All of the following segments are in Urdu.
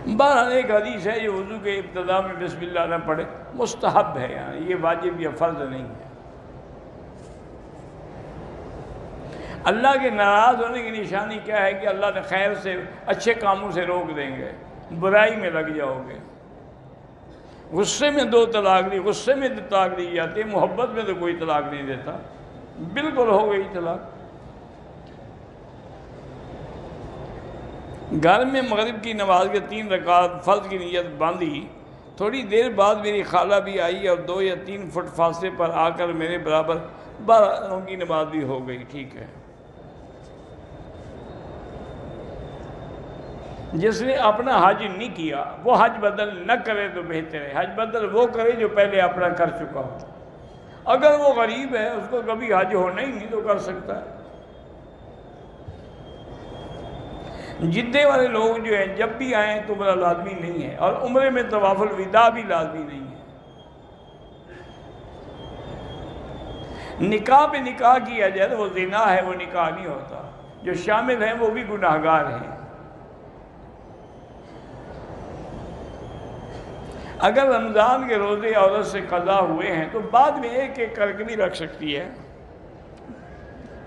بہرحال ایک حدیث ہے جو وضو کے ابتدا میں بسم اللہ نہ پڑھے مستحب ہے، یہ واجب یا فرض نہیں ہے۔ اللہ کے ناراض ہونے کی نشانی کیا ہے کہ اللہ نے خیر سے اچھے کاموں سے روک دیں گے، برائی میں لگ جاؤ گے۔ غصے میں 2 طلاق دی، غصے میں طلاق دی جاتی ہے، محبت میں تو کوئی طلاق نہیں دیتا، بالکل ہو گئی طلاق۔ گھر میں مغرب کی نماز کے 3 رکعت فرض کی نیت باندھی، تھوڑی دیر بعد میری خالہ بھی آئی اور 2 یا 3 فٹ فاصلے پر آ کر میرے برابر 12 کی نماز بھی ہو گئی، ٹھیک ہے۔ جس نے اپنا حج نہیں کیا وہ حج بدل نہ کرے تو بہتر ہے، حج بدل وہ کرے جو پہلے اپنا کر چکا ہو۔ اگر وہ غریب ہے، اس کو کبھی حج ہونا ہی نہیں تو کر سکتا ہے۔ جدے والے لوگ جو ہیں جب بھی آئیں تو بڑا لازمی نہیں ہے، اور عمرے میں طواف الوداع بھی لازمی نہیں ہے۔ نکاح پہ نکاح کیا جائے تو وہ زنا ہے، وہ نکاح نہیں ہوتا۔ جو شامل ہیں وہ بھی گناہگار ہیں۔ اگر رمضان کے روزے عورت سے قضا ہوئے ہیں تو بعد میں ایک ایک کر کے بھی رکھ سکتی ہے۔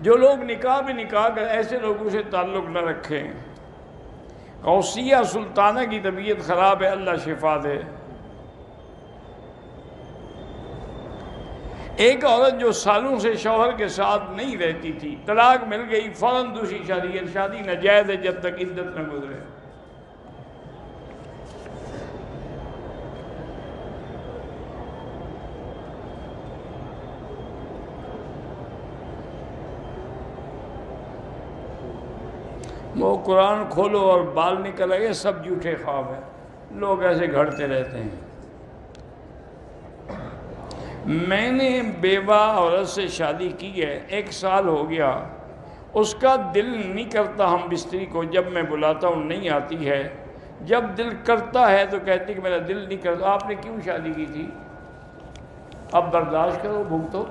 جو لوگ نکاح پہ نکاح کر ایسے لوگوں سے تعلق نہ رکھیں۔ غوثیہ سلطانہ کی طبیعت خراب ہے، اللہ شفا دے۔ ایک عورت جو سالوں سے شوہر کے ساتھ نہیں رہتی تھی، طلاق مل گئی، فوراً دوسری شادی ناجائز ہے جب تک عدت نہ گزرے۔ وہ قرآن کھولو اور بال نکل آئے، سب جھوٹے خواب ہیں، لوگ ایسے گھڑتے رہتے ہیں۔ میں نے بیوہ عورت سے شادی کی ہے، 1 سال ہو گیا، اس کا دل نہیں کرتا ہم بستری کو، جب میں بلاتا ہوں نہیں آتی ہے، جب دل کرتا ہے تو کہتی کہ میرا دل نہیں کرتا۔ آپ نے کیوں شادی کی تھی؟ اب برداشت کرو، بھگتو۔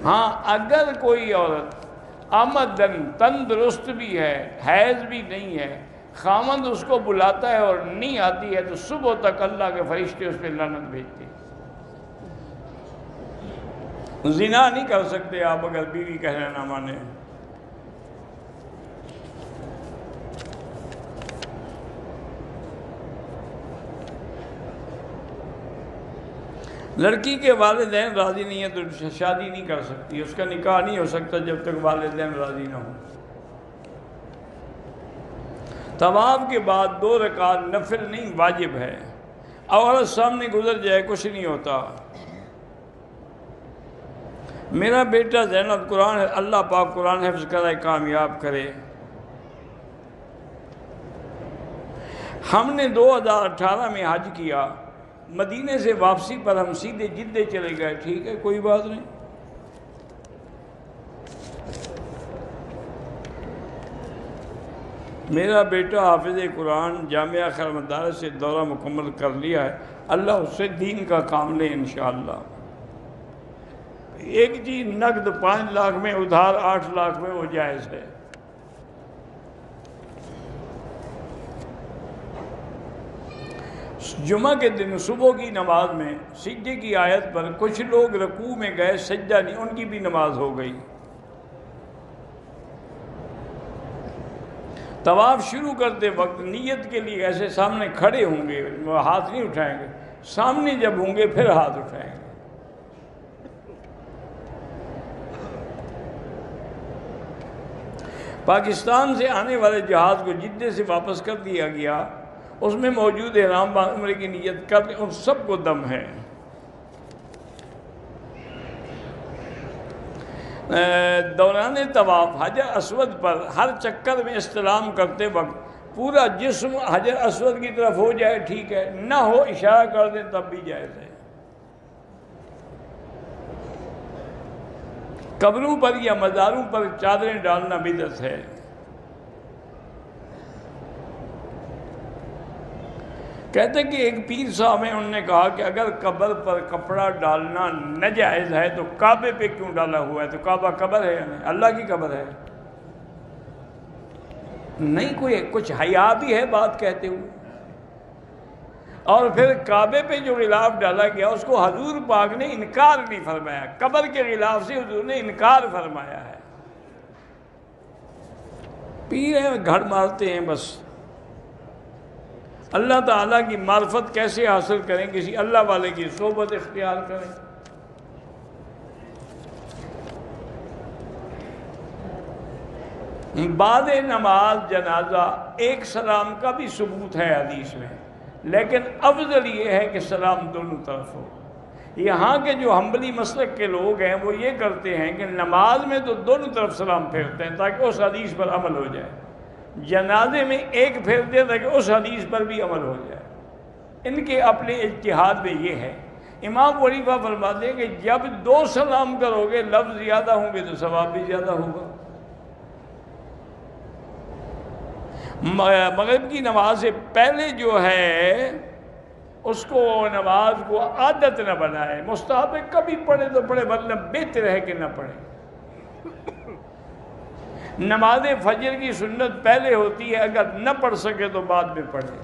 ہاں، اگر کوئی عورت آمدن تندرست بھی ہے، حیض بھی نہیں ہے، خامند اس کو بلاتا ہے اور نہیں آتی ہے تو صبح تک اللہ کے فرشتے اس پہ لعنت بھیجتے ہیں۔ زنا نہیں کر سکتے آپ اگر بیوی کہنا نہ مانے۔ لڑکی کے والدین راضی نہیں ہیں تو شادی نہیں کر سکتی، اس کا نکاح نہیں ہو سکتا جب تک والدین راضی نہ ہوں۔ طواف کے بعد 2 رکعت نفل نہیں واجب ہے، عورت سامنے گزر جائے کچھ نہیں ہوتا۔ میرا بیٹا زینب قرآن، اللہ پاک قرآن حفظ کرائے، کامیاب کرے۔ ہم نے 2018 میں حج کیا، مدینے سے واپسی پر ہم سیدھے جدے چلے گئے، ٹھیک ہے، کوئی بات نہیں۔ میرا بیٹا حافظ قرآن جامعہ خیر مدارس سے دورہ مکمل کر لیا ہے، اللہ اس سے دین کا کام لے انشاءاللہ۔ ایک چیز نقد 5 لاکھ میں، ادھار 8 لاکھ میں، وہ جائز ہے۔ جمعہ کے دن صبح کی نماز میں سجدے کی آیت پر کچھ لوگ رکوع میں گئے، سجدہ نہیں، ان کی بھی نماز ہو گئی۔ طواف شروع کرتے وقت نیت کے لیے ایسے سامنے کھڑے ہوں گے، ہاتھ نہیں اٹھائیں گے، سامنے جب ہوں گے پھر ہاتھ اٹھائیں گے۔ پاکستان سے آنے والے جہاز کو جدے سے واپس کر دیا گیا، اس میں موجود احرام باندھ عمرے کی نیت کر ان سب کو دم ہے۔ دوران طواف حجر اسود پر ہر چکر میں استلام کرتے وقت پورا جسم حجر اسود کی طرف ہو جائے ٹھیک ہے، نہ ہو اشارہ کر دیں تب بھی جائز ہے۔ قبروں پر یا مزاروں پر چادریں ڈالنا بدعت ہے۔ کہتے ہیں کہ ایک پیر صاحب ہیں، انہوں نے کہا کہ اگر قبر پر کپڑا ڈالنا ناجائز ہے تو کعبے پہ کیوں ڈالا ہوا ہے؟ تو کعبہ قبر ہے یا نہیں؟ اللہ کی قبر ہے۔ نہیں کوئی کچھ حیا بھی ہے بات کہتے ہوئے. اور پھر کعبے پہ جو غلاف ڈالا گیا اس کو حضور پاک نے انکار نہیں فرمایا. قبر کے غلاف سے حضور نے انکار فرمایا ہے. پیر ہیں گھڑ مارتے ہیں بس. اللہ تعالیٰ کی معرفت کیسے حاصل کریں؟ کسی اللہ والے کی صحبت اختیار کریں. بعد نماز جنازہ ایک سلام کا بھی ثبوت ہے حدیث میں، لیکن افضل یہ ہے کہ سلام دونوں طرف ہو. یہاں کے جو حنبلی مسلک کے لوگ ہیں وہ یہ کرتے ہیں کہ نماز میں تو دونوں طرف سلام پھیرتے ہیں تاکہ اس حدیث پر عمل ہو جائے، جنازے میں ایک پھیرتے ہیں تاکہ اس حدیث پر بھی عمل ہو جائے. ان کے اپنے اجتہاد میں یہ ہے. امام ابو حنیفہ فرماتے ہیں کہ جب دو سلام کرو گے لفظ زیادہ ہوں گے تو ثواب بھی زیادہ ہوگا. مغرب کی نماز سے پہلے جو ہے اس کو نماز کو عادت نہ بنائے. مستحب کبھی پڑھے تو پڑھے ورنہ بہتر ہے کہ نہ پڑھے. نماز فجر کی سنت پہلے ہوتی ہے، اگر نہ پڑھ سکے تو بعد میں پڑھے.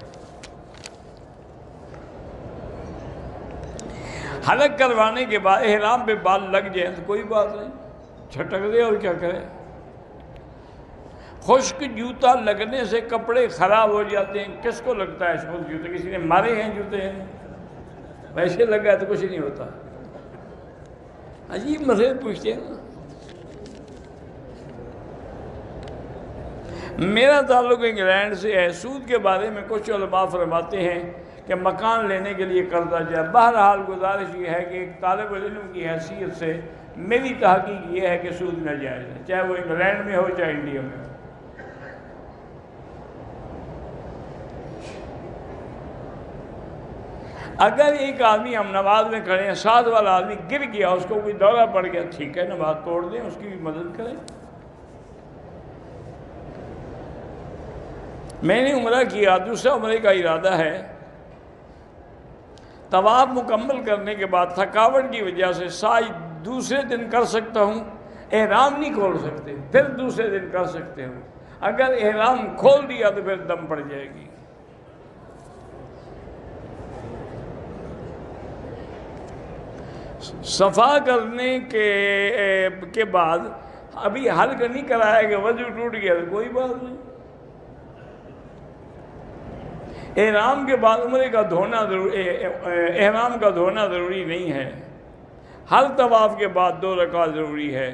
حلق کروانے کے بعد احرام پہ بال لگ جائیں تو کوئی بات نہیں، چھٹک دے اور کیا کرے. خشک جوتا لگنے سے کپڑے خراب ہو جاتے ہیں. کس کو لگتا ہے خشک جوتے؟ کسی نے مارے ہیں جوتے ہیں؟ ویسے لگا ہے تو کچھ نہیں ہوتا. عجیب مسئلے پوچھتے ہیں نا. میرا تعلق انگلینڈ سے ہے. سود کے بارے میں کچھ علماء فرماتے ہیں کہ مکان لینے کے لیے قرضہ جائے. بہرحال گزارش یہ ہے کہ ایک طالب علم کی حیثیت سے میری تحقیق یہ ہے کہ سود ناجائز ہے، چاہے وہ انگلینڈ میں ہو چاہے انڈیا میں ہو. اگر ایک آدمی ہم نماز میں کھڑے ہیں، ساتھ والا آدمی گر گیا، اس کو کوئی دورہ پڑ گیا، ٹھیک ہے نماز توڑ دیں، اس کی بھی مدد کریں. میں نے عمرہ کیا، دوسرا عمرے کا ارادہ ہے. طواف مکمل کرنے کے بعد تھکاوٹ کی وجہ سے سعی دوسرے دن کر سکتا ہوں. احرام نہیں کھول سکتے، پھر دوسرے دن کر سکتے ہوں. اگر احرام کھول دیا تو پھر دم پڑ جائے گی. صفا کرنے کے بعد ابھی حلق نہیں کرایا کہ وضو ٹوٹ گیا تو کوئی بات نہیں. احرام کے بعد عمرے کا دھونا احرام کا دھونا ضروری نہیں ہے. ہر طواف کے بعد 2 رکعت ضروری ہے.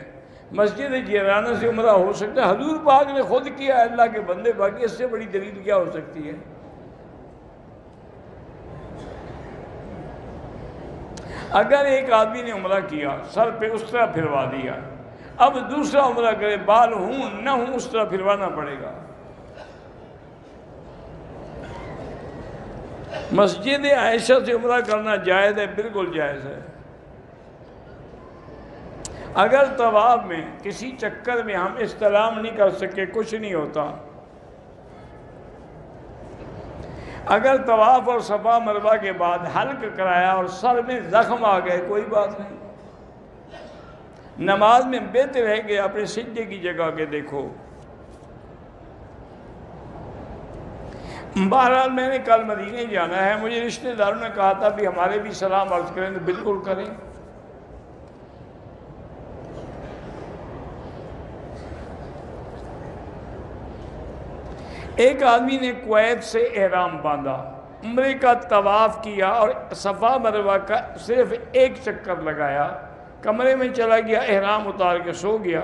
مسجد جیرانہ سے عمرہ ہو سکتا ہے. حضور پاک نے خود کیا، اللہ کے بندے، باقی اس سے بڑی دلیل کیا ہو سکتی ہے. اگر ایک آدمی نے عمرہ کیا، سر پہ اس طرح پھروا دیا، اب دوسرا عمرہ کرے، بال ہوں نہ ہوں اس طرح پھروانا پڑے گا. مسجد عائشہ سے عمرہ کرنا جائز ہے، بالکل جائز ہے. اگر طواف میں کسی چکر میں ہم استلام نہیں کر سکے کچھ نہیں ہوتا. اگر طواف اور صفا مروہ کے بعد حلق کرایا اور سر میں زخم آ گئے کوئی بات نہیں. نماز میں بہتر ہے کہ اپنے سجدے کی جگہ کے دیکھو. بہرحال میں نے کل مدینے جانا ہے. مجھے رشتہ داروں نے کہا تھا بھی ہمارے بھی سلام عرض کریں تو بالکل کریں. ایک آدمی نے کویت سے احرام باندھا، عمرے کا طواف کیا اور صفا مروہ کا صرف ایک چکر لگایا، کمرے میں چلا گیا، احرام اتار کے سو گیا.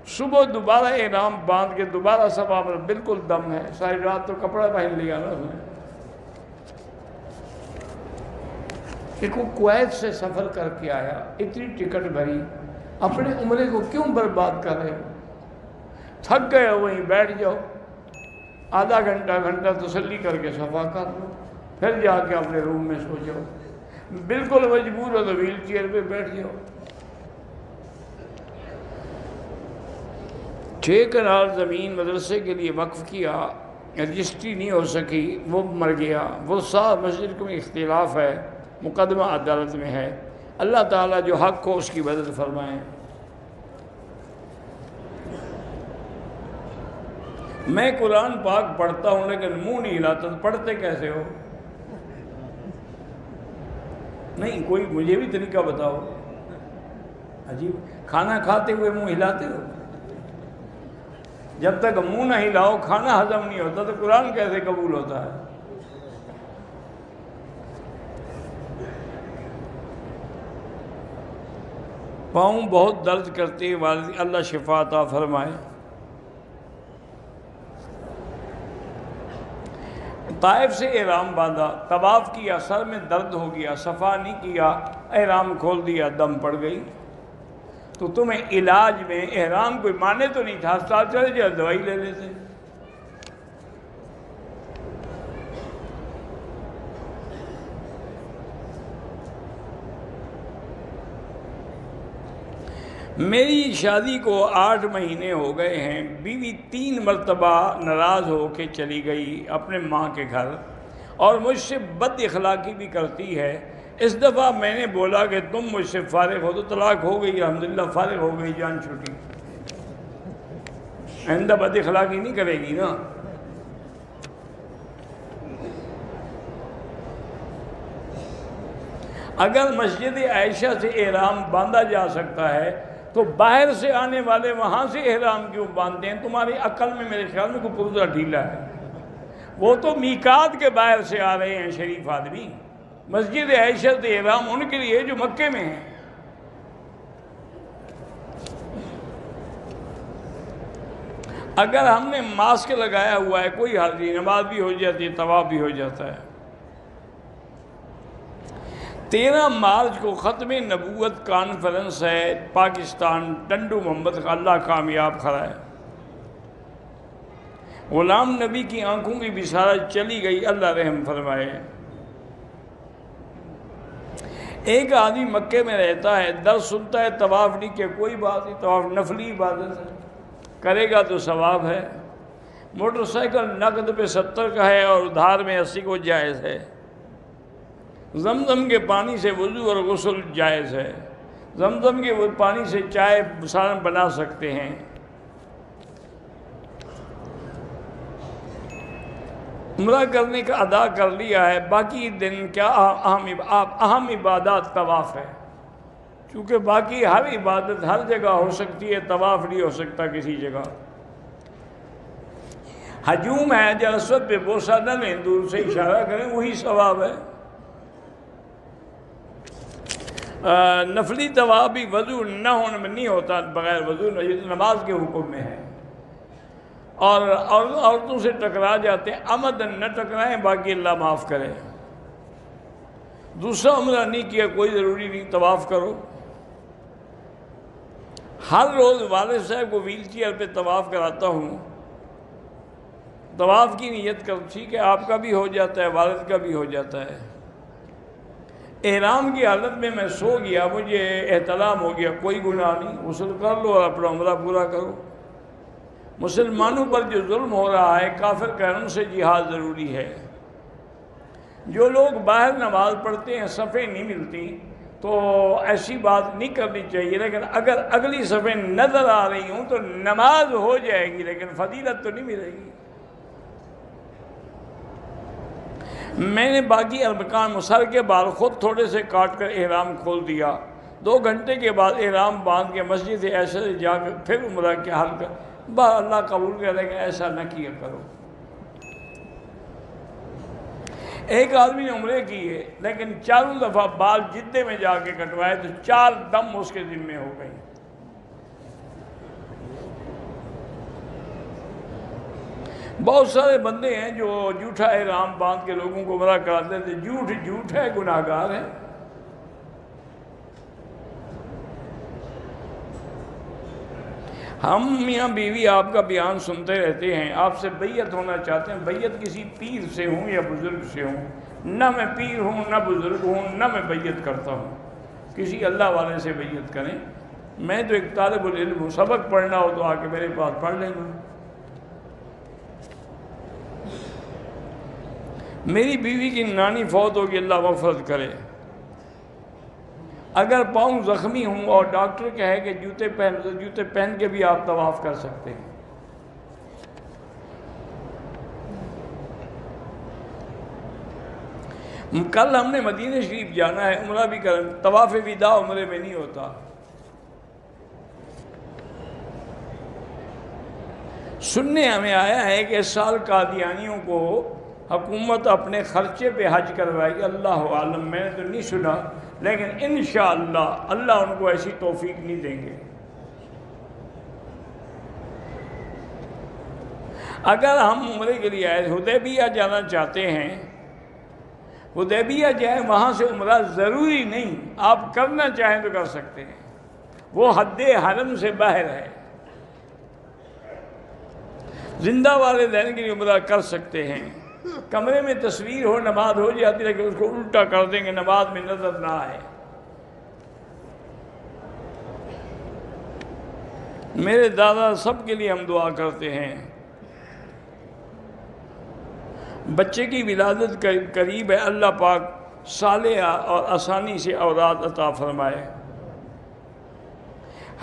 صبح دوبارہ احرام باندھ کے دوبارہ صفا مروہ، بالکل دم ہے. ساری رات تو کپڑا پہن لیا نا اس نے. ایک وہ کویت سے سفر کر کے آیا، اتنی ٹکٹ بھری، اپنے عمرے کو کیوں برباد کر رہے ہو؟ تھک گئے وہیں بیٹھ جاؤ، آدھا گھنٹہ تسلی کر کے صفا کر لو، پھر جا کے اپنے روم میں سو جاؤ. بالکل مجبور ہو تو ویل چیئر پہ بیٹھ جاؤ. 6 کنال زمین مدرسے کے لیے وقف کیا، رجسٹری نہیں ہو سکی، وہ مر گیا. وہ صاحب مسجد میں اختلاف ہے، مقدمہ عدالت میں ہے. اللہ تعالیٰ جو حق ہو اس کی مدد فرمائیں. میں قرآن پاک پڑھتا ہوں لیکن منہ نہیں ہلاتا، تو پڑھتے کیسے ہو؟ نہیں، کوئی مجھے بھی طریقہ بتاؤ۔ عجیب، کھانا کھاتے ہوئے منہ ہلاتے ہو؟ جب تک منہ نہ ہلاؤ کھانا ہضم نہیں ہوتا، تو قرآن کیسے قبول ہوتا ہے؟ پاؤں بہت درد کرتے، والد اللہ شفا عطا فرمائے۔ طائف سے احرام باندھا، طواف کیا، سر میں درد ہو گیا، صفا نہیں کیا، احرام کھول دیا، دم پڑ گئی، تو تمہیں علاج میں احرام کوئی مانے تو نہیں تھا، ہسپتال چلے جاؤ دوائی لے لیتے۔ میری شادی کو 8 مہینے ہو گئے ہیں، بیوی 3 مرتبہ ناراض ہو کے چلی گئی اپنے ماں کے گھر، اور مجھ سے بد اخلاقی بھی کرتی ہے۔ اس دفعہ میں نے بولا کہ تم مجھ سے فارغ ہو، تو طلاق ہو گئی، الحمدللہ فارغ ہو گئی، جان چھوٹی۔ آئندہ بد اخلاقی نہیں کرے گی نا۔ اگر مسجد عائشہ سے احرام باندھا جا سکتا ہے تو باہر سے آنے والے وہاں سے احرام کیوں باندھتے ہیں؟ تمہاری عقل میں میرے خیال میں کوئی پرزہ ڈھیلا ہے۔ وہ تو میقات کے باہر سے آ رہے ہیں شریف آدمی، مسجد عائشہ سے احرام ان کے لیے جو مکے میں ہیں۔ اگر ہم نے ماسک لگایا ہوا ہے کوئی حرج نہیں، نماز بھی ہو جاتی ہے، طواف بھی ہو جاتا ہے۔ 13 مارچ کو ختم نبوت کانفرنس ہے پاکستان، ٹنڈو محمد کا اللہ کامیاب کرائے۔ غلام نبی کی آنکھوں کی بصارت چلی گئی، اللہ رحم فرمائے۔ ایک آدمی مکے میں رہتا ہے، درس سنتا ہے، طواف نہیں کیا، کوئی بات نہیں، طواف نفلی عبادت ہے، کرے گا تو ثواب ہے۔ موٹر سائیکل نقد پہ 70 کا ہے اور ادھار میں 80 کو جائز ہے۔ زمزم کے پانی سے وضو اور غسل جائز ہے، زمزم کے پانی سے چائے سالن بنا سکتے ہیں۔ عمرہ کرنے کا ادا کر لیا ہے، باقی دن کیا اہم عبادات طواف ہے، چونکہ باقی ہر عبادت ہر جگہ ہو سکتی ہے، طواف نہیں ہو سکتا کسی جگہ۔ ہجوم ہے، حجر اسود پہ بوسہ نہ لیں، دور سے اشارہ کریں، وہی ثواب ہے۔ نفلی طواف بھی وضو نہ ہونے میں نہیں ہوتا، بغیر وضو نماز کے حکم میں ہے۔ اور عورتوں سے ٹکرا جاتے ہیں، عمدن نہ ٹکرائیں، باقی اللہ معاف کرے۔ دوسرا عمرہ نہیں کیا کوئی ضروری نہیں، طواف کرو۔ ہر روز والد صاحب کو ویل چیئر پہ طواف کراتا ہوں، طواف کی نیت کر، ٹھیک ہے، آپ کا بھی ہو جاتا ہے، والد کا بھی ہو جاتا ہے۔ احرام کی حالت میں میں سو گیا، مجھے احتلام ہو گیا، کوئی گناہ نہیں، غسل کر لو اور اپنا عمرہ پورا کرو۔ مسلمانوں پر جو ظلم ہو رہا ہے، کافر قہروں سے جہاد ضروری ہے۔ جو لوگ باہر نماز پڑھتے ہیں صفیں نہیں ملتی، تو ایسی بات نہیں کرنی چاہیے، لیکن اگر اگلی صفیں نظر آ رہی ہوں تو نماز ہو جائے گی لیکن فضیلت تو نہیں ملے گی۔ میں نے باقی ارکان مسر کے بال خود تھوڑے سے کاٹ کر احرام کھول دیا، 2 گھنٹے کے بعد احرام باندھ کے مسجد ایسے جا کر پھر عمرہ کے حل کر، اللہ قبول کرے کہ ایسا نہ کیا کرو۔ ایک آدمی نے عمرے کیے لیکن 4 دفعہ بال جدے میں جا کے کٹوائے تو 4 دم اس کے ذمے ہو گئی۔ بہت سارے بندے ہیں جو جھوٹا احرام باندھ کے لوگوں کو عمرہ کراتے تھے، جھوٹ ہے، گناہ گار ہے۔ ہم میاں بیوی آپ کا بیان سنتے رہتے ہیں، آپ سے بیعت ہونا چاہتے ہیں، بیعت کسی پیر سے ہوں یا بزرگ سے ہوں، نہ میں پیر ہوں نہ بزرگ ہوں، نہ میں بیعت کرتا ہوں، کسی اللہ والے سے بیعت کریں۔ میں تو ایک طالب العلم ہوں، سبق پڑھنا ہو تو آ کے میرے پاس پڑھ لینا۔ میری بیوی کی نانی فوت ہوگی، اللہ مغفرت کرے۔ اگر پاؤں زخمی ہوں اور ڈاکٹر کہے کہ جوتے پہن کے بھی آپ طواف کر سکتے ہیں، کل ہم نے مدینہ شریف جانا ہے، عمرہ بھی کریں، طواف وداع عمرے میں نہیں ہوتا۔ سننے ہمیں آیا ہے کہ اس سال قادیانیوں کو حکومت اپنے خرچے پہ حج کروائے گی، اللہ عالم، میں نے تو نہیں سنا، لیکن انشاءاللہ اللہ ان کو ایسی توفیق نہیں دیں گے۔ اگر ہم عمرے کے لیے آئے، حدیبیہ جانا چاہتے ہیں، حدیبیہ جائیں، وہاں سے عمرہ ضروری نہیں، آپ کرنا چاہیں تو کر سکتے ہیں، وہ حد حرم سے باہر ہے۔ زندہ والدین کے لیے عمرہ کر سکتے ہیں، کمرے میں تصویر ہو، نماز ہو جاتی ہے کہ اس کو الٹا کر دیں گے، نماز میں نظر نہ آئے۔ میرے دادا سب کے لیے ہم دعا کرتے ہیں، بچے کی ولادت قریب ہے، اللہ پاک صالحہ اور آسانی سے اولاد عطا فرمائے۔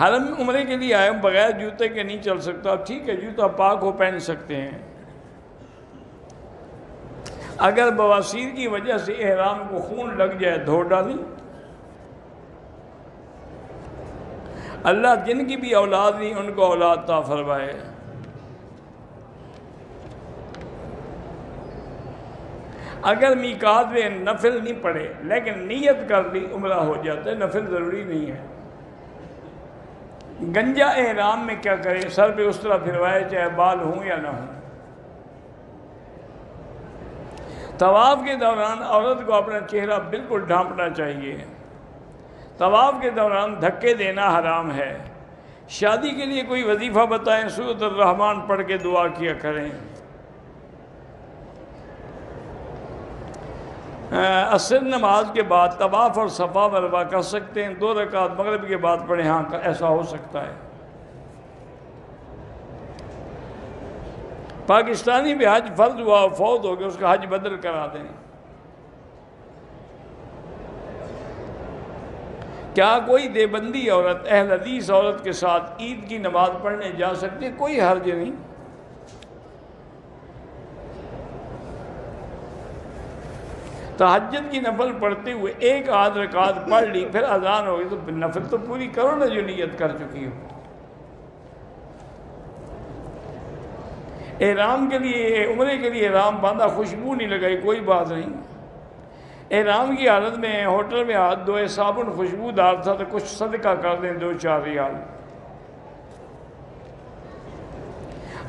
حرم عمرے کے لیے آئے، بغیر جوتے کے نہیں چل سکتا، ٹھیک ہے، جوتا پاک ہو پہن سکتے ہیں۔ اگر بواسیر کی وجہ سے احرام کو خون لگ جائے، دھو ڈالیں۔ اللہ جن کی بھی اولاد نہیں ان کو اولاد عطا فرمائے۔ اگر میقات میں نفل نہیں پڑے لیکن نیت کر لی، عمرہ ہو جاتا ہے، نفل ضروری نہیں ہے۔ گنجا احرام میں کیا کرے؟ سر پہ اس طرح پھروائے، چاہے بال ہوں یا نہ ہوں۔ طواف کے دوران عورت کو اپنا چہرہ بالکل ڈھانپنا چاہیے۔ طواف کے دوران دھکے دینا حرام ہے۔ شادی کے لیے کوئی وظیفہ بتائیں، سورۃ الرحمن پڑھ کے دعا کیا کریں۔ عصر نماز کے بعد طواف اور صفا مروا کر سکتے ہیں، 2 رکعت مغرب کے بعد پڑھیں، ہاں ایسا ہو سکتا ہے۔ پاکستانی بھی حج فرض ہوا، فوت ہو گیا، اس کا حج بدل کرا دیں۔ کیا کوئی دیوبندی عورت اہل حدیث عورت کے ساتھ عید کی نماز پڑھنے جا سکتی ہے؟ کوئی حرج نہیں۔ تہجد کی نفل پڑھتے ہوئے 1 آدھ رکعت پڑھ لی، پھر اذان ہوگی تو نفل تو پوری کرو نا جو نیت کر چکی ہو۔ احرام کے لیے، عمرے کے لیے احرام باندھا، خوشبو نہیں لگائی، کوئی بات نہیں۔ احرام کی حالت میں ہوٹل میں ہاتھ دھوئے، صابن خوشبودار تھا تو کچھ صدقہ کر دیں، 2-4 ریال۔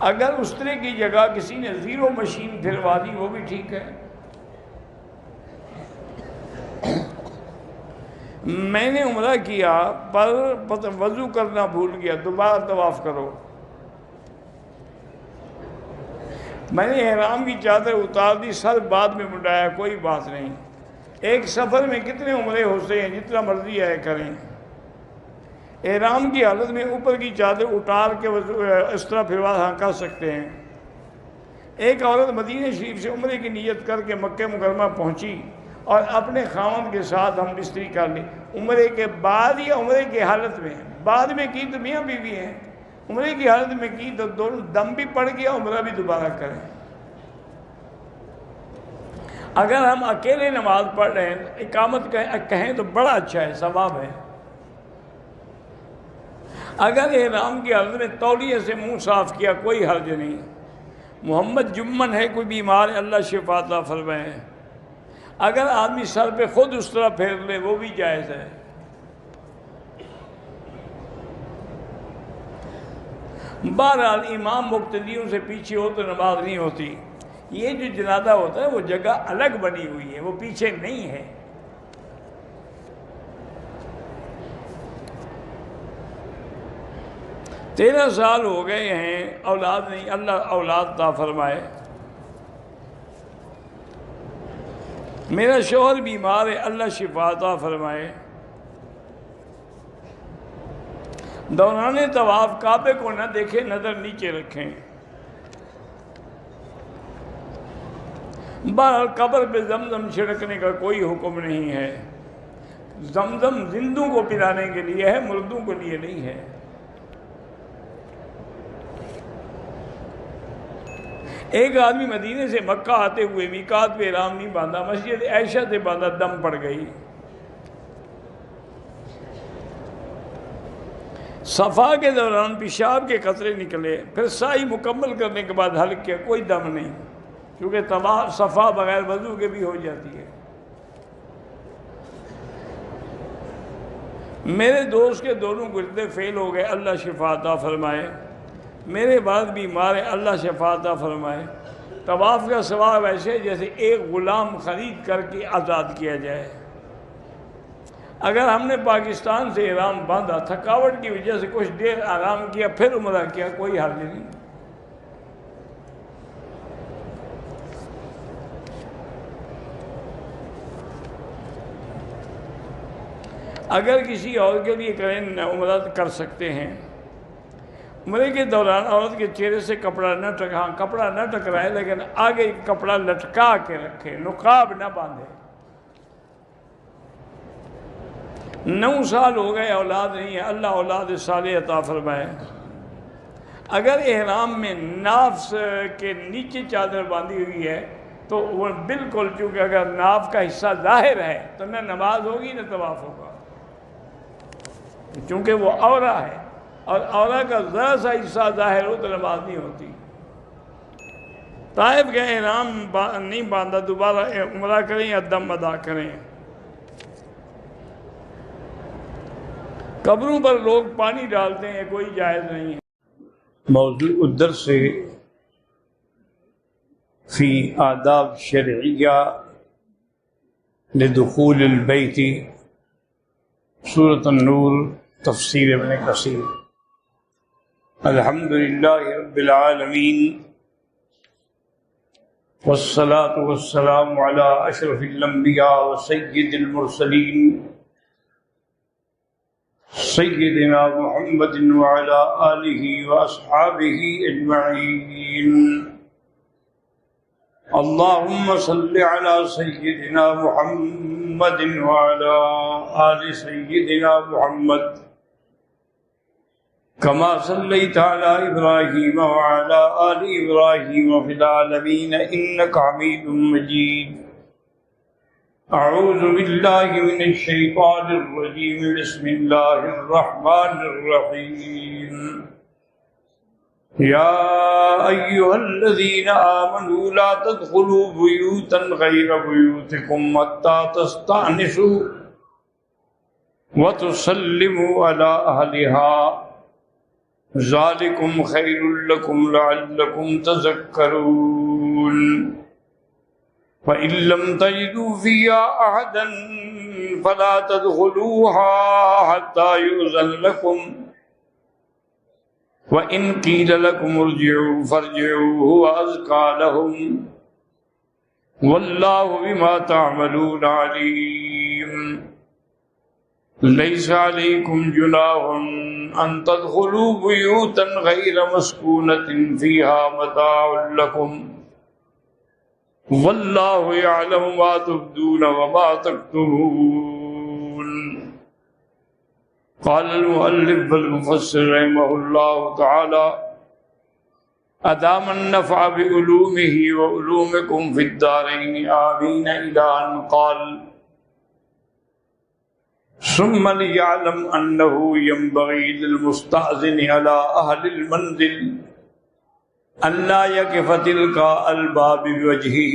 اگر استرے کی جگہ کسی نے 0 مشین پھروا دی، وہ بھی ٹھیک ہے۔ میں نے عمرہ کیا پر وضو کرنا بھول گیا، دوبارہ طواف کرو۔ میں نے احرام کی چادر اتار دی، سر بعد میں منڈایا، کوئی بات نہیں۔ ایک سفر میں کتنے عمرے ہوتے ہیں، جتنا مرضی آئے کریں۔ احرام کی حالت میں اوپر کی چادر اتار کے اس طرح پھروا ہاں کر سکتے ہیں۔ ایک عورت مدینہ شریف سے عمرے کی نیت کر کے مکہ مکرمہ پہنچی اور اپنے خاوند کے ساتھ ہم بستری کر لی، عمرے کے بعد یا عمرے کی حالت میں؟ بعد میں کی تو میاں بیوی ہیں، عمرے کی حالت میں کی تو دونوں دم بھی پڑ گیا، عمرہ بھی دوبارہ کریں۔ اگر ہم اکیلے نماز پڑھ رہے ہیں، اقامت کہیں تو بڑا اچھا ہے، ثواب ہے۔ اگر احرام کی حالت میں تولیے سے منہ صاف کیا، کوئی حرج نہیں۔ محمد جمن ہے، کوئی بیمار ہے، اللہ شفا عطا فرمائے۔ اگر آدمی سر پہ خود اس طرح پھیر لے، وہ بھی جائز ہے۔ بہرحال امام مقتدیوں سے پیچھے ہو تو نماز نہیں ہوتی۔ یہ جو جنازہ ہوتا ہے وہ جگہ الگ بنی ہوئی ہے، وہ پیچھے نہیں ہے۔ تیرہ سال ہو گئے ہیں، اولاد نہیں، اللہ اولاد عطا فرمائے۔ میرا شوہر بیمار ہے، اللہ شفا عطا فرمائے۔ دوران طواف کعبے کو نہ دیکھیں، نظر نیچے رکھیں۔ بہرحال قبر پہ زمزم چھڑکنے کا کوئی حکم نہیں ہے۔ زمزم زندوں کو پلانے کے لیے ہے، مردوں کے لیے نہیں ہے۔ ایک آدمی مدینے سے مکہ آتے ہوئے میقات پہ احرام نہیں باندھا، مسجد عائشہ سے باندھا، دم پڑ گئی۔ صفا کے دوران پیشاب کے قطرے نکلے، پھر سعی مکمل کرنے کے بعد حلق کیا، کوئی دم نہیں، کیونکہ طواف صفا بغیر وضو کے بھی ہو جاتی ہے۔ میرے دوست کے دونوں گردے فیل ہو گئے، اللہ شفا عطا فرمائے۔ میرے بعد بیمار ہے، اللہ شفا عطا فرمائے۔ طواف کا ثواب ایسے جیسے ایک غلام خرید کر کے آزاد کیا جائے۔ اگر ہم نے پاکستان سے احرام باندھا، تھکاوٹ کی وجہ سے کچھ دیر آرام کیا، پھر عمرہ کیا، کوئی حرج نہیں۔ اگر کسی اور کے لیے کریں عمرہ کر سکتے ہیں۔ عمرے کے دوران عورت کے چہرے سے کپڑا نہ کپڑا نہ ٹکرائے، لیکن آگے کپڑا لٹکا کے رکھے، نقاب نہ باندھے۔ 9 سال ہو گئے اولاد نہیں ہے، اللہ اولاد صالح عطا فرمائے۔ اگر احرام میں ناف کے نیچے چادر باندھی ہوئی ہے تو وہ بالکل، چونکہ اگر ناف کا حصہ ظاہر ہے تو نہ نماز ہوگی نہ طواف ہوگا، چونکہ وہ عورہ ہے، اور عورہ کا ذرا سا حصہ ظاہر ہو تو نماز نہیں ہوتی۔ طائف کا احرام نہیں باندھا، دوبارہ عمرہ کریں یا دم ادا کریں۔ قبروں پر لوگ پانی ڈالتے ہیں، کوئی جائز نہیں ہے۔ موضوع الدرس فی آداب شرعیہ لدخول البیت، سورۃ النور، تفسیر ابن کثیر۔ الحمدللہ رب العالمین، والصلاة والسلام علی اشرف الانبیاء وسید المرسلین، سیدنا محمد وعلى آلہ واصحابہ اجمعین۔ اللہم صل علی سیدنا محمد وعلى آل سیدنا محمد کما صلیت علی ابراہیم وعلى آل ابراہیم فی العالمین انک حمید مجید۔ اعوذ باللہ من الشیطان الرجیم، بسم اللہ الرحمن الرحیم۔ یا ایہا الذین آمنوا لا تدخلوا بیوتا غیر بیوتکم حتی تستأنسوا وتسلموا علی اہلہا، ذالکم خیر لکم لعلکم تذکرون۔ فَإِن لَّمْ تَجِدُوا فِيهَا أَحَدًا فَلَا تَدْخُلُوهَا حَتَّى يُؤْذَنَ لَكُمْ، وَإِن قِيلَ لَكُمُ ارْجِعُوا فَارْجِعُوا هُوَ أَزْكَىٰ لَكُمْ وَاللَّهُ بِمَا تَعْمَلُونَ عَلِيمٌ۔ لَيْسَ عَلَيْكُمْ جُنَاحٌ أَن تَدْخُلُوا بُيُوتًا غَيْرَ مَسْكُونَةٍ فِيهَا مَتَاعٌ لَكُمْ واللہ یعلم ما تبدون وما تکتمون۔ قال المؤلف والمفسر رحمہ اللہ تعالی، ادام النفع بعلومہ وعلومکم فی الدارین آمین، الی ان قال ثم لیعلم انہ ینبغی للمستأذن علی اہل المنزل اللہ یکف تلک الباب بوجہہ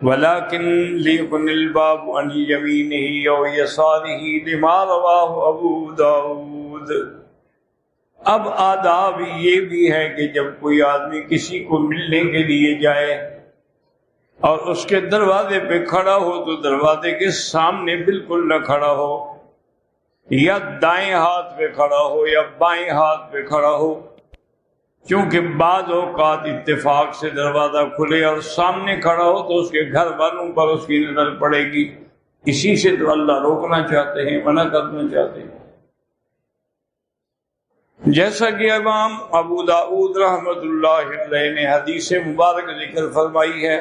ولکن لیکن الباب عن یمینہ او یسارہ، لما رواہ ابو داود۔ اب آداب یہ بھی ہے کہ جب کوئی آدمی کسی کو ملنے کے لیے جائے اور اس کے دروازے پہ کھڑا ہو تو دروازے کے سامنے بالکل نہ کھڑا ہو، یا دائیں ہاتھ پہ کھڑا ہو یا بائیں ہاتھ پہ کھڑا ہو، کیونکہ بعض اوقات اتفاق سے دروازہ کھلے اور سامنے کھڑا ہو تو اس کے گھر والوں پر اس کی نظر پڑے گی، اسی سے تو اللہ روکنا چاہتے ہیں، منع کرنا چاہتے ہیں۔ جیسا کہ امام ابو داؤد رحمۃ اللہ علیہ نے حدیث مبارک ذکر فرمائی ہے،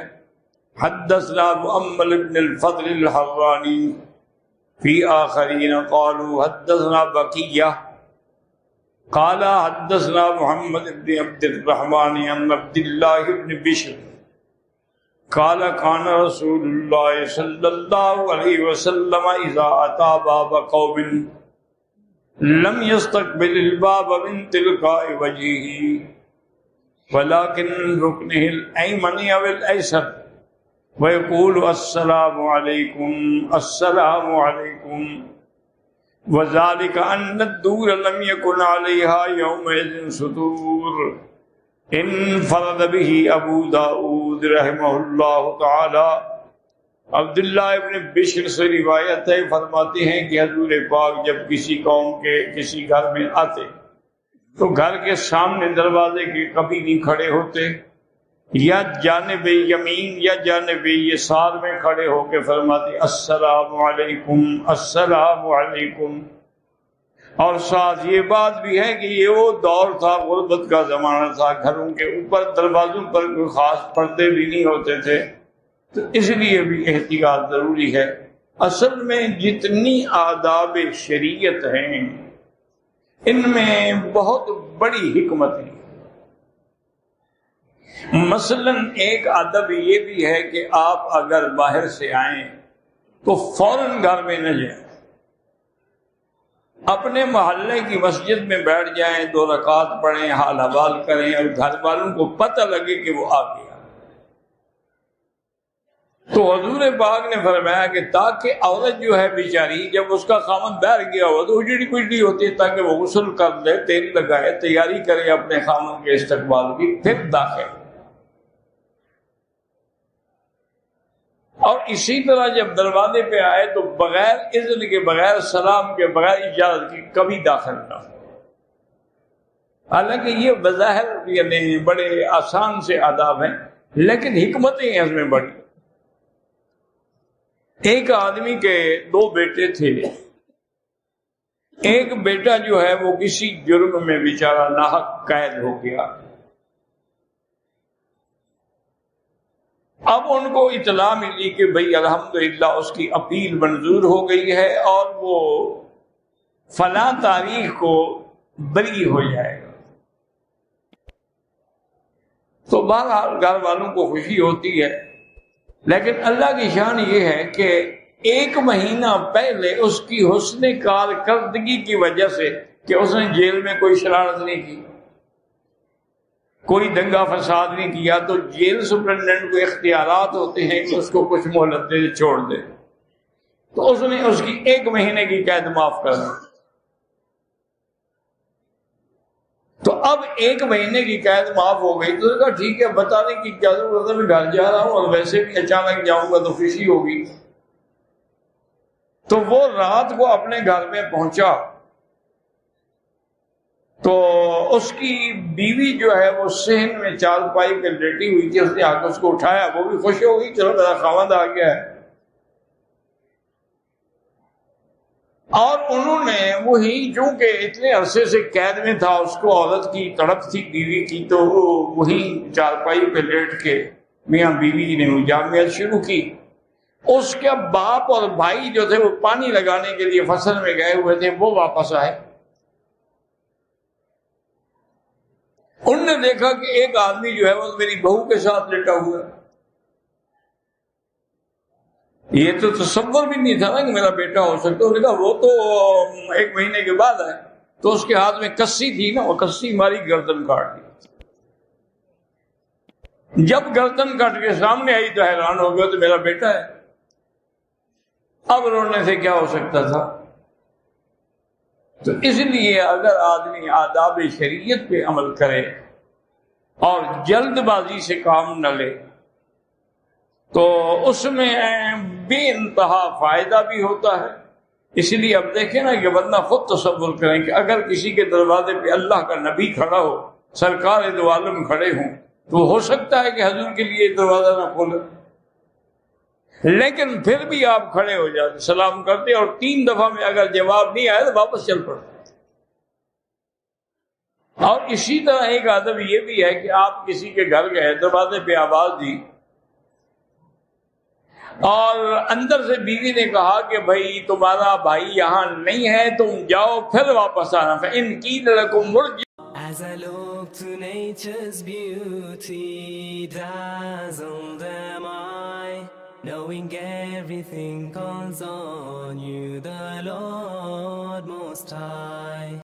حدثنا مؤمل بن الفضل الحرانی فی آخرین قالوا حدثنا بقیہ قال حدثنا محمد بن عبد الرحمن عن عبد الله بن بشر قال كان رسول الله صلى الله عليه وسلم إذا أتى باب قوم لم يستقبل الباب من تلقاء وجهه ولكن ركنه الأيمن أو الأيسر ويقول السلام عليكم السلام عليكم وذلك أن الدور لم يكن عليها يومئذ ستور. انفرد به ابو داؤد رحمہ اللہ تعالی۔ عبداللہ ابن بشر سے روایت ہے، فرماتے ہیں کہ حضور پاک جب کسی قوم کے کسی گھر میں آتے تو گھر کے سامنے دروازے کے کبھی نہیں کھڑے ہوتے، یا جانب یمین یا جانب یسار میں کھڑے ہو کے فرماتے السلام علیکم السلام علیکم۔ اور ساتھ یہ بات بھی ہے کہ یہ وہ دور تھا، غربت کا زمانہ تھا، گھروں کے اوپر دروازوں پر کوئی خاص پردے بھی نہیں ہوتے تھے، تو اس لیے بھی احتیاط ضروری ہے۔ اصل میں جتنی آداب شریعت ہیں ان میں بہت بڑی حکمت ہے۔ مثلا ایک ادب یہ بھی ہے کہ آپ اگر باہر سے آئیں تو فوراً گھر میں نہ جائیں، اپنے محلے کی مسجد میں بیٹھ جائیں، 2 رکعت پڑھیں، حال حوال کریں اور گھر والوں کو پتہ لگے کہ وہ آ گیا۔ تو حضور پاک نے فرمایا کہ تاکہ عورت جو ہے بیچاری جب اس کا خامن بیٹھ گیا ہو تو اجڑی پجڑی ہوتی ہے، تاکہ وہ غسل کر لے، تیل لگائے، تیاری کرے اپنے خامن کے استقبال کی، پھر داخل۔ اور اسی طرح جب دروازے پہ آئے تو بغیر اذن کے، بغیر سلام کے، بغیر اجازت کے کبھی داخل نہ ہو۔ حالانکہ یہ بظاہر یعنی بڑے آسان سے آداب ہیں، لیکن حکمتیں ہیں اس میں بڑی۔ ایک آدمی کے 2 بیٹے تھے، ایک بیٹا جو ہے وہ کسی جرم میں بیچارہ ناحق قید ہو گیا۔ اب ان کو اطلاع ملی کہ بھئی الحمدللہ اس کی اپیل منظور ہو گئی ہے اور وہ فلاں تاریخ کو بری ہو جائے گا۔ تو بہرحال گھر والوں کو خوشی ہوتی ہے، لیکن اللہ کی شان یہ ہے کہ 1 مہینہ پہلے اس کی حسن کارکردگی کی وجہ سے کہ اس نے جیل میں کوئی شرارت نہیں کی، کوئی دنگا فساد نہیں کیا، تو جیل سپرنٹینڈنٹ کو اختیارات ہوتے ہیں کہ اس کو کچھ مہلت دے چھوڑ دے، تو اس نے اس کی 1 مہینے کی قید معاف کر دی۔ تو اب 1 مہینے کی قید معاف ہو گئی، تو اس نے کہا ٹھیک ہے، بتانے کی کیا ضرورت ہے، میں گھر جا رہا ہوں اور ویسے بھی اچانک جاؤں گا تو خوشی ہوگی۔ تو وہ رات کو اپنے گھر میں پہنچا تو اس کی بیوی جو ہے وہ صحن میں چارپائی پہ لیٹی ہوئی تھی، اس نے آ کے اس کو اٹھایا، وہ بھی خوش ہو گئی، چلو میرا خاوند آ گیا ہے۔ اور انہوں نے وہی، چونکہ اتنے عرصے سے قید میں تھا، اس کو عورت کی تڑپ تھی بیوی کی، تو وہی چارپائی پہ لیٹ کے میاں بیوی نے جامعت شروع کی۔ اس کے باپ اور بھائی جو تھے وہ پانی لگانے کے لیے فصل میں گئے ہوئے تھے، وہ واپس آئے۔ انہوں نے دیکھا کہ ایک آدمی جو ہے وہ میری بہو کے ساتھ لیٹا ہوا ہے۔ یہ تو تصور بھی نہیں تھا نا کہ میرا بیٹا ہو سکتا۔ انہوں نے کہا وہ تو 1 مہینے کے بعد آئے، تو اس کے ہاتھ میں کسی تھی نا، وہ کسی ماری گردن کاٹ دی۔ جب گردن کاٹ کے سامنے آئی تو حیران ہو گیا، تو میرا بیٹا ہے۔ اب رونے سے کیا ہو سکتا تھا؟ تو اس لیے اگر آدمی آداب شریعت پہ عمل کرے اور جلد بازی سے کام نہ لے تو اس میں بے انتہا فائدہ بھی ہوتا ہے۔ اس لیے اب دیکھیں نا کہ ورنہ خود تصور کریں کہ اگر کسی کے دروازے پہ اللہ کا نبی کھڑا ہو، سرکار دو عالم کھڑے ہوں، تو ہو سکتا ہے کہ حضور کے لیے دروازہ نہ کھولے، لیکن پھر بھی آپ کھڑے ہو جاتے، سلام کرتے، اور 3 دفعہ میں اگر جواب نہیں آیا تو واپس چل پڑتے۔ اور اسی طرح ایک ادب یہ بھی ہے کہ آپ کسی کے گھر گئے، دروازے پہ آواز دی، اور اندر سے بیوی نے کہا کہ بھائی تمہارا بھائی یہاں نہیں ہے، تم جاؤ پھر واپس آنا. فإن قیل لکم ارجعوا. As I look to nature's beauty, dazzled am I, knowing everything calls on you, the Lord Most High.